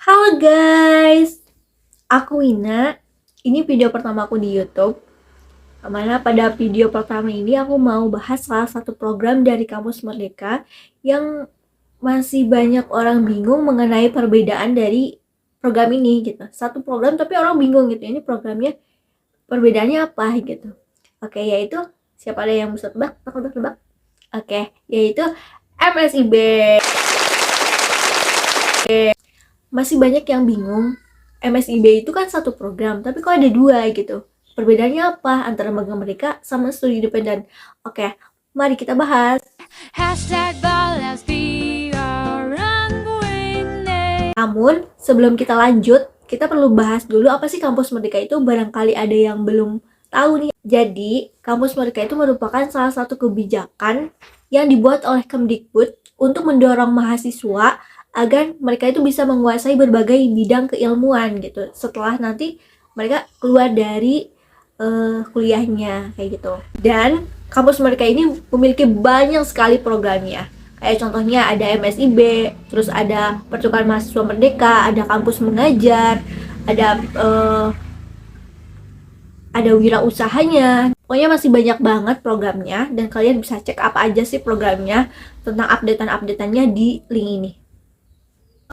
Halo guys, aku Wina. Ini video pertama aku di YouTube. Mana pada video pertama ini aku mau bahas salah satu program dari Kampus Merdeka yang masih banyak orang bingung mengenai perbedaan dari program ini gitu. Satu program tapi orang bingung gitu. Ini programnya perbedaannya apa gitu. Oke, yaitu siapa ada yang bisa tebak? Tebak. Oke, yaitu MSIB. Masih banyak yang bingung, MSIB itu kan satu program, tapi kok ada dua gitu. Perbedaannya apa antara magang mereka sama studi independen? Oke, mari kita bahas. Namun, sebelum kita lanjut, kita perlu bahas dulu apa sih Kampus Merdeka itu, barangkali ada yang belum tahu nih. Jadi, Kampus Merdeka itu merupakan salah satu kebijakan yang dibuat oleh Kemdikbud untuk mendorong mahasiswa agar mereka itu bisa menguasai berbagai bidang keilmuan gitu setelah nanti mereka keluar dari kuliahnya kayak gitu. Dan Kampus Merdeka ini memiliki banyak sekali programnya. Kayak contohnya ada MSIB, terus ada Pertukaran Mahasiswa Merdeka, ada Kampus Mengajar, ada wirausahanya. Pokoknya masih banyak banget programnya dan kalian bisa cek apa aja sih programnya tentang updatean-updateannya di link ini.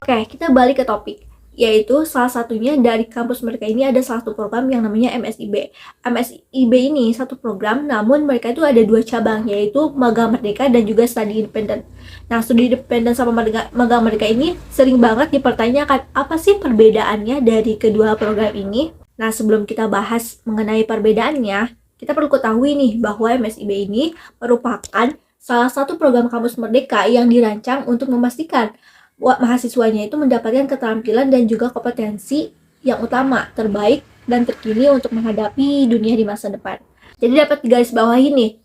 Oke, kita balik ke topik, yaitu salah satunya dari Kampus Merdeka ini ada salah satu program yang namanya MSIB. MSIB ini satu program, namun mereka itu ada dua cabang, yaitu Magang Merdeka dan juga Studi Independen. Nah, Studi Independen sama Magang Merdeka ini sering banget dipertanyakan, apa sih perbedaannya dari kedua program ini? Nah, sebelum kita bahas mengenai perbedaannya, kita perlu ketahui nih bahwa MSIB ini merupakan salah satu program Kampus Merdeka yang dirancang untuk memastikan mahasiswanya itu mendapatkan keterampilan dan juga kompetensi yang utama, terbaik, dan terkini untuk menghadapi dunia di masa depan. Jadi dapat digarisbawahi nih,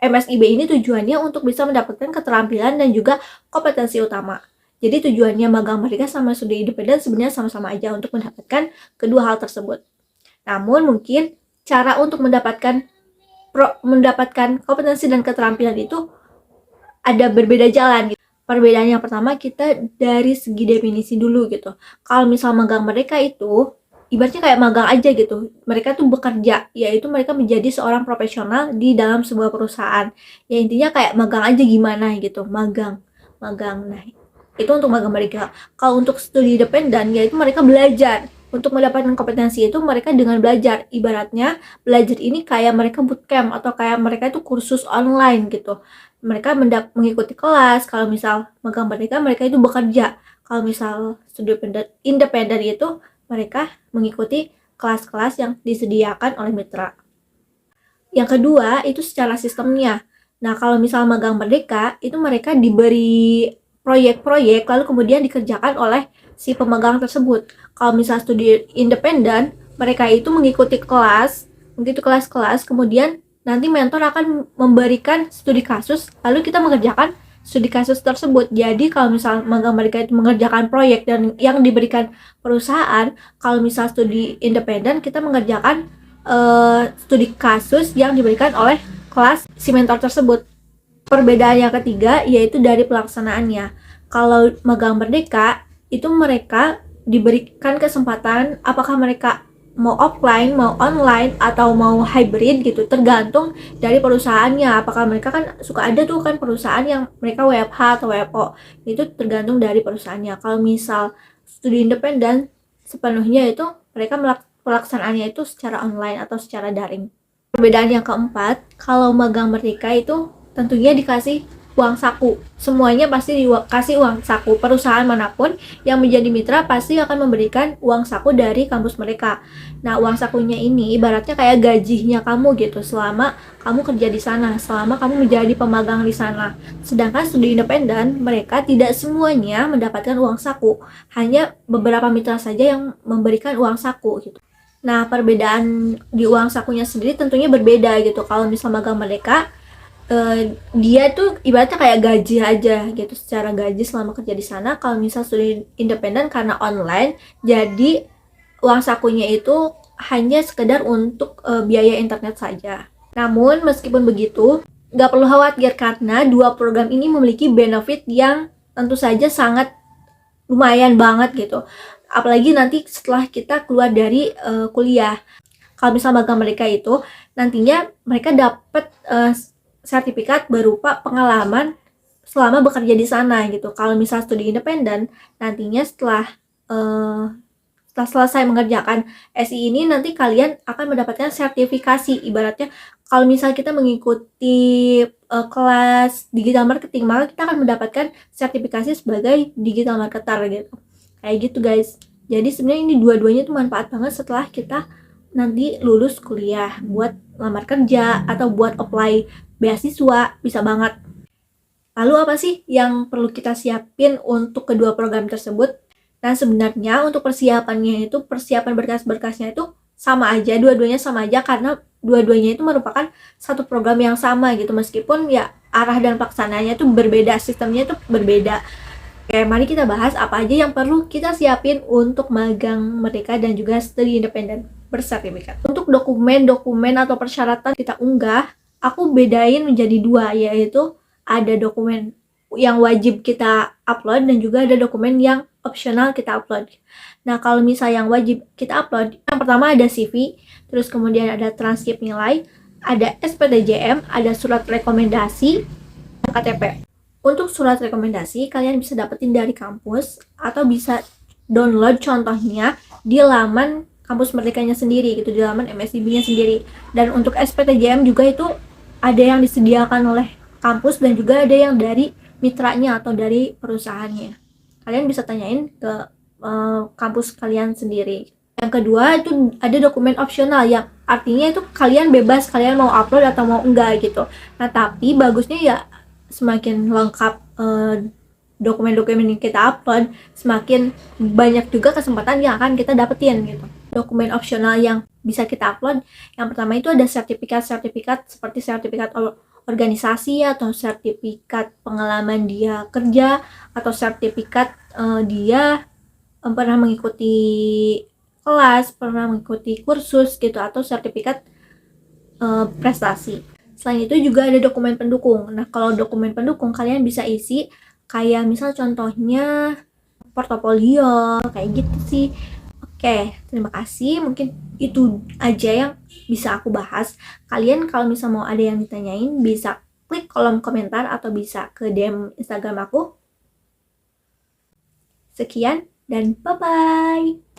MSIB ini tujuannya untuk bisa mendapatkan keterampilan dan juga kompetensi utama. Jadi tujuannya magang merdeka sama studi independen sebenarnya sama-sama aja untuk mendapatkan kedua hal tersebut. Namun mungkin cara untuk mendapatkan kompetensi dan keterampilan itu ada berbeda jalan gitu. Perbedaan yang pertama kita dari segi definisi dulu gitu. Kalau misal magang mereka itu ibaratnya kayak magang aja gitu. Mereka tuh bekerja, yaitu mereka menjadi seorang profesional di dalam sebuah perusahaan. Ya intinya kayak magang aja gimana gitu, magang. Nah, itu untuk magang mereka. Kalau untuk studi independen yaitu mereka belajar. Untuk mendapatkan kompetensi itu mereka dengan belajar. Ibaratnya belajar ini kayak mereka bootcamp atau kayak mereka itu kursus online gitu. Mereka mengikuti kelas. Kalau misal magang mereka itu bekerja. Kalau misal studi independen itu mereka mengikuti kelas-kelas yang disediakan oleh mitra. Yang kedua itu secara sistemnya. Nah, kalau misal magang merdeka itu mereka diberi proyek-proyek lalu kemudian dikerjakan oleh si pemegang tersebut. Kalau misal studi independen, mereka itu mengikuti kelas-kelas, kemudian nanti mentor akan memberikan studi kasus, lalu kita mengerjakan studi kasus tersebut. Jadi kalau misal magang mereka itu mengerjakan proyek dan yang diberikan perusahaan, kalau misal studi independen kita mengerjakan studi kasus yang diberikan oleh kelas si mentor tersebut. Perbedaan yang ketiga yaitu dari pelaksanaannya. Kalau magang merdeka itu mereka diberikan kesempatan apakah mereka mau offline, mau online, atau mau hybrid gitu, tergantung dari perusahaannya. Apakah mereka kan suka ada tuh kan perusahaan yang mereka WFH atau WFO, itu tergantung dari perusahaannya. Kalau misal studi independen sepenuhnya itu mereka pelaksanaannya itu secara online atau secara daring. Perbedaan yang keempat, kalau magang merdeka itu tentunya dikasih uang saku. Semuanya pasti dikasih uang saku. Perusahaan manapun yang menjadi mitra pasti akan memberikan uang saku dari kampus mereka. Nah, uang sakunya ini ibaratnya kayak gajinya kamu gitu selama kamu kerja di sana, selama kamu menjadi pemagang di sana. Sedangkan studi independen, mereka tidak semuanya mendapatkan uang saku. Hanya beberapa mitra saja yang memberikan uang saku gitu. Nah, perbedaan di uang sakunya sendiri tentunya berbeda gitu. Kalau misal magang mereka, dia tuh ibaratnya kayak gaji aja gitu, secara gaji selama kerja di sana. Kalau misal studi independen karena online, jadi uang sakunya itu hanya sekedar untuk biaya internet saja. Namun meskipun begitu, nggak perlu khawatir karena dua program ini memiliki benefit yang tentu saja sangat lumayan banget gitu. Apalagi nanti setelah kita keluar dari kuliah. Kalau misalnya magang mereka itu nantinya mereka dapat sertifikat berupa pengalaman selama bekerja di sana gitu. Kalau misalnya studi independen, nantinya setelah selesai mengerjakan SI ini, nanti kalian akan mendapatkan sertifikasi. Ibaratnya kalau misalnya kita mengikuti kelas digital marketing, maka kita akan mendapatkan sertifikasi sebagai digital marketer gitu. Kayak gitu guys. Jadi sebenarnya ini dua-duanya tuh manfaat banget setelah kita nanti lulus kuliah buat lamar kerja atau buat apply beasiswa, bisa banget. Lalu apa sih yang perlu kita siapin untuk kedua program tersebut? Nah, sebenarnya untuk persiapannya itu, persiapan berkas-berkasnya itu sama aja, dua-duanya sama aja karena dua-duanya itu merupakan satu program yang sama gitu, meskipun ya arah dan pelaksananya itu berbeda, sistemnya itu berbeda. Oke, mari kita bahas apa aja yang perlu kita siapin untuk magang merdeka dan juga studi independen bersertifikat. Untuk dokumen-dokumen atau persyaratan kita unggah, aku bedain menjadi dua, yaitu ada dokumen yang wajib kita upload dan juga ada dokumen yang opsional kita upload. Nah, kalau misalnya yang wajib kita upload, yang pertama ada CV, terus kemudian ada transkrip nilai, ada SPTJM, ada surat rekomendasi, KTP. Untuk surat rekomendasi, kalian bisa dapetin dari kampus atau bisa download contohnya di laman kampus merdekanya sendiri gitu, di laman MSIB-nya sendiri. Dan untuk SPTJM juga itu ada yang disediakan oleh kampus dan juga ada yang dari mitranya atau dari perusahaannya. Kalian bisa tanyain ke kampus kalian sendiri. Yang kedua itu ada dokumen opsional yang artinya itu kalian bebas, kalian mau upload atau mau enggak gitu. Nah, tapi bagusnya ya semakin lengkap dokumen-dokumen yang kita upload, semakin banyak juga kesempatan yang akan kita dapetin gitu. Dokumen opsional yang bisa kita upload, yang pertama itu ada sertifikat-sertifikat seperti sertifikat organisasi atau sertifikat pengalaman dia kerja atau sertifikat dia pernah mengikuti kelas, pernah mengikuti kursus gitu, atau sertifikat prestasi. Selain itu juga ada dokumen pendukung. Nah, kalau dokumen pendukung kalian bisa isi kayak misal contohnya portofolio, kayak gitu sih. Oke, terima kasih. Mungkin itu aja yang bisa aku bahas. Kalian kalau misal mau ada yang ditanyain, bisa klik kolom komentar atau bisa ke DM Instagram aku. Sekian dan bye-bye.